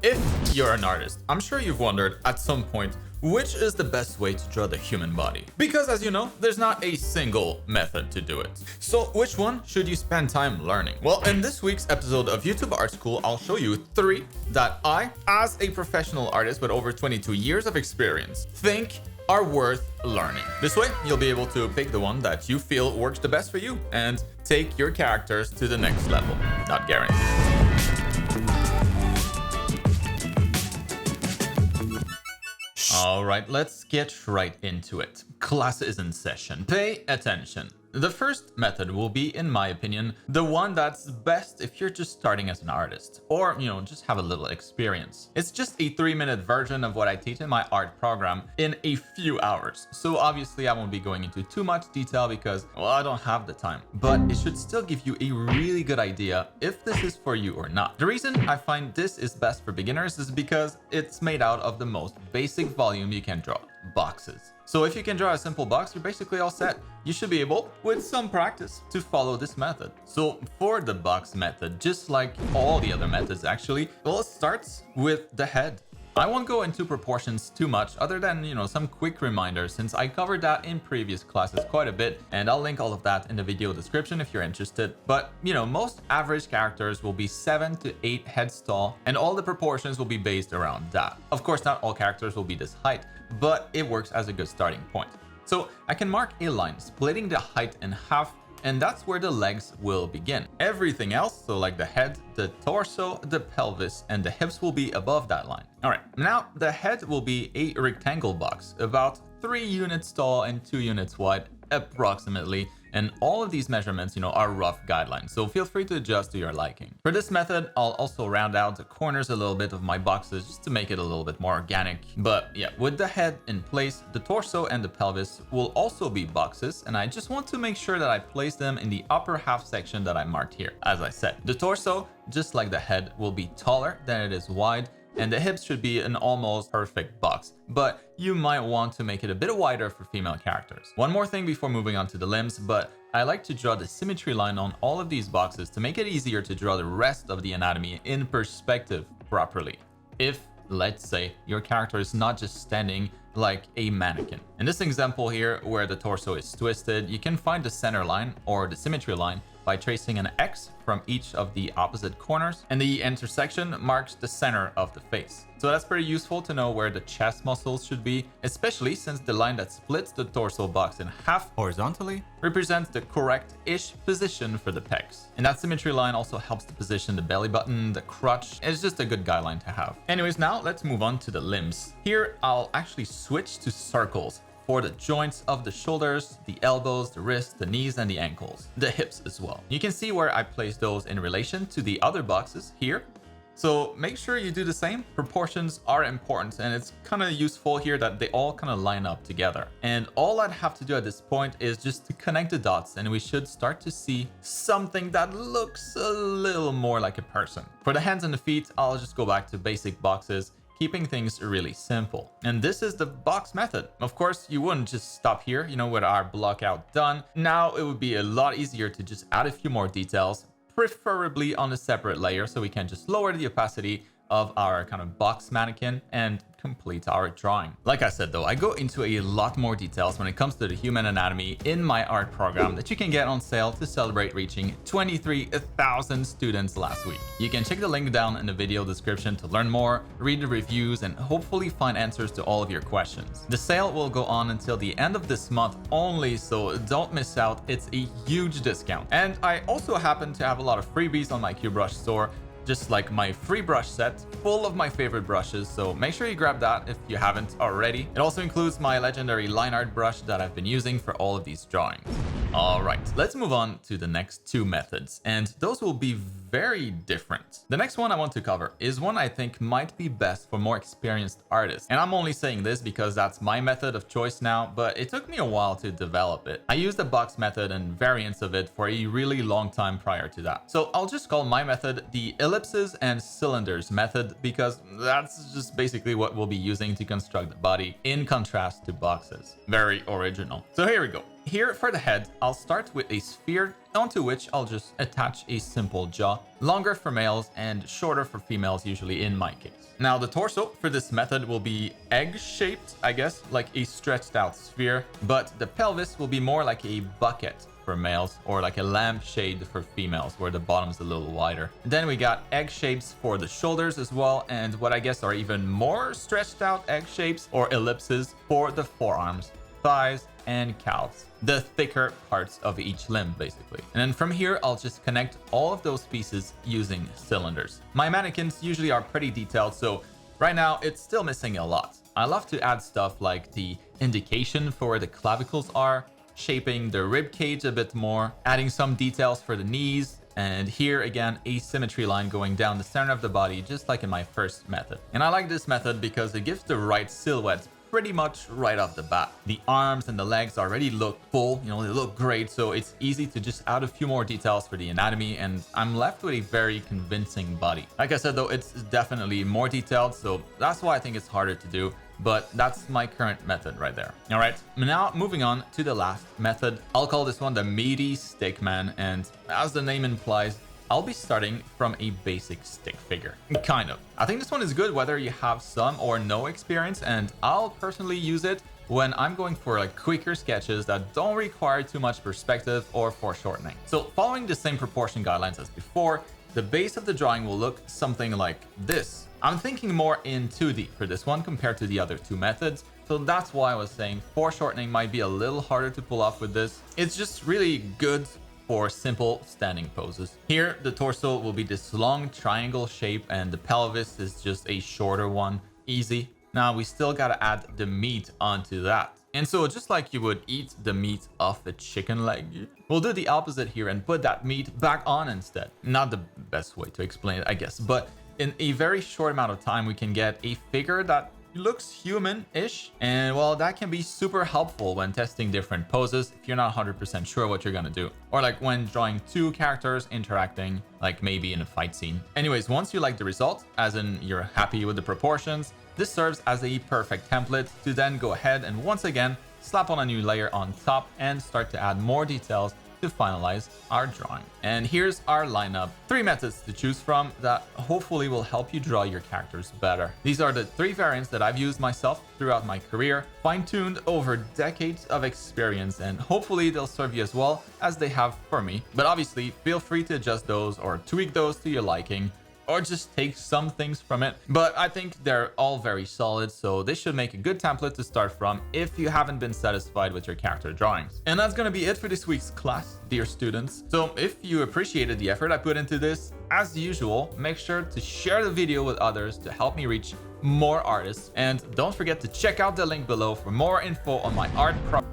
If you're an artist, I'm sure you've wondered at some point which is the best way to draw the human body. Because as you know, there's not a single method to do it. So which one should you spend time learning? Well, in this week's episode of YouTube Art School, I'll show you 3 that I, as a professional artist with over 22 years of experience, think are worth learning. This way, you'll be able to pick the one that you feel works the best for you and take your characters to the next level. Not guaranteed. All right, let's get right into it. Class is in session. Pay attention. The first method will be, in my opinion, the one that's best if you're just starting as an artist or, just have a little experience. It's just a 3-minute version of what I teach in my art program in a few hours. So obviously I won't be going into too much detail because, well, I don't have the time, but it should still give you a really good idea if this is for you or not. The reason I find this is best for beginners is because it's made out of the most basic volume you can draw, boxes. So if you can draw a simple box, you're basically all set. You should be able, with some practice, to follow this method. So for the box method, just like all the other methods actually, well, it starts with the head. I won't go into proportions too much other than, some quick reminders since I covered that in previous classes quite a bit, and I'll link all of that in the video description if you're interested. But, most average characters will be 7 to 8 heads tall, and all the proportions will be based around that. Of course, not all characters will be this height, but it works as a good starting point. So I can mark a line splitting the height in half, and that's where the legs will begin. Everything else, so like the head, the torso, the pelvis, and the hips will be above that line. All right, now the head will be a rectangle box, about 3 units tall and 2 units wide, approximately. And all of these measurements, are rough guidelines, so feel free to adjust to your liking. For this method, I'll also round out the corners a little bit of my boxes just to make it a little bit more organic. But yeah, with the head in place, the torso and the pelvis will also be boxes, and I just want to make sure that I place them in the upper half section that I marked here. As I said, the torso, just like the head, will be taller than it is wide, and the hips should be an almost perfect box, but you might want to make it a bit wider for female characters. One more thing before moving on to the limbs, but I like to draw the symmetry line on all of these boxes to make it easier to draw the rest of the anatomy in perspective properly. If, let's say, your character is not just standing like a mannequin. In this example here, where the torso is twisted, you can find the center line or the symmetry line by tracing an X from each of the opposite corners, and the intersection marks the center of the face. So that's pretty useful to know where the chest muscles should be, especially since the line that splits the torso box in half horizontally represents the correct-ish position for the pecs. And that symmetry line also helps to position the belly button, the crotch. It's just a good guideline to have. Anyways, now let's move on to the limbs. Here, I'll actually switch to circles for the joints of the shoulders, the elbows, the wrists, the knees, and the ankles, the hips as well. You can see where I place those in relation to the other boxes here. So make sure you do the same. Proportions are important, and it's kind of useful here that they all kind of line up together. And all I'd have to do at this point is just to connect the dots, and we should start to see something that looks a little more like a person. For the hands and the feet, I'll just go back to basic boxes, keeping things really simple. And this is the box method. Of course, you wouldn't just stop here, with our block out done. Now it would be a lot easier to just add a few more details, preferably on a separate layer, so we can just lower the opacity of our kind of box mannequin and complete our drawing. Like I said though, I go into a lot more details when it comes to the human anatomy in my art program that you can get on sale to celebrate reaching 23,000 students last week. You can check the link down in the video description to learn more, read the reviews, and hopefully find answers to all of your questions. The sale will go on until the end of this month only, so don't miss out. It's a huge discount. And I also happen to have a lot of freebies on my QBrush store, just like my free brush set full of my favorite brushes, so make sure you grab that if you haven't already. It also includes my legendary line art brush that I've been using for all of these drawings. All right, let's move on to the next 2 methods, and those will be very different. The next one I want to cover is one I think might be best for more experienced artists. And I'm only saying this because that's my method of choice now, but it took me a while to develop it. I used the box method and variants of it for a really long time prior to that. So I'll just call my method the ellipses and cylinders method because that's just basically what we'll be using to construct the body in contrast to boxes. Very original. So here we go. Here for the head, I'll start with a sphere onto which I'll just attach a simple jaw, longer for males and shorter for females usually in my case. Now the torso for this method will be egg-shaped, I guess, like a stretched out sphere, but the pelvis will be more like a bucket for males or like a lampshade for females where the bottom's a little wider. Then we got egg shapes for the shoulders as well, and what I guess are even more stretched out egg shapes or ellipses for the forearms, thighs, and calves, the thicker parts of each limb basically. And then from here I'll just connect all of those pieces using cylinders. My mannequins usually are pretty detailed, so right now it's still missing a lot. I love to add stuff like the indication for where the clavicles are, shaping the rib cage a bit more, adding some details for the knees, and here again a symmetry line going down the center of the body just like in my first method. And I like this method because it gives the right silhouette pretty much right off the bat. The arms and the legs already look full, they look great, so it's easy to just add a few more details for the anatomy and I'm left with a very convincing body. Like I said though, it's definitely more detailed, so that's why I think it's harder to do, but that's my current method right there. All right, now moving on to the last method. I'll call this one the meaty stick man, and as the name implies, I'll be starting from a basic stick figure, kind of. I think this one is good whether you have some or no experience, and I'll personally use it when I'm going for like quicker sketches that don't require too much perspective or foreshortening. So following the same proportion guidelines as before, the base of the drawing will look something like this. I'm thinking more in 2D for this one compared to the other two methods, so that's why I was saying foreshortening might be a little harder to pull off with this. It's just really good for simple standing poses. Here, the torso will be this long triangle shape and the pelvis is just a shorter one. Easy. Now we still gotta add the meat onto that. And so just like you would eat the meat off a chicken leg, we'll do the opposite here and put that meat back on instead. Not the best way to explain it, I guess, but in a very short amount of time, we can get a figure that looks human-ish, and well, that can be super helpful when testing different poses if you're not 100% sure what you're gonna do, or like when drawing two characters interacting, like maybe in a fight scene. Anyways, once you like the result, as in you're happy with the proportions, this serves as a perfect template to then go ahead and once again slap on a new layer on top and start to add more details to finalize our drawing. And here's our lineup. 3 methods to choose from that hopefully will help you draw your characters better. These are the 3 variants that I've used myself throughout my career, fine-tuned over decades of experience, and hopefully they'll serve you as well as they have for me. But obviously, feel free to adjust those or tweak those to your liking, or just take some things from it. But I think they're all very solid, so this should make a good template to start from if you haven't been satisfied with your character drawings. And that's gonna be it for this week's class, dear students. So if you appreciated the effort I put into this, as usual, make sure to share the video with others to help me reach more artists. And don't forget to check out the link below for more info on my art project.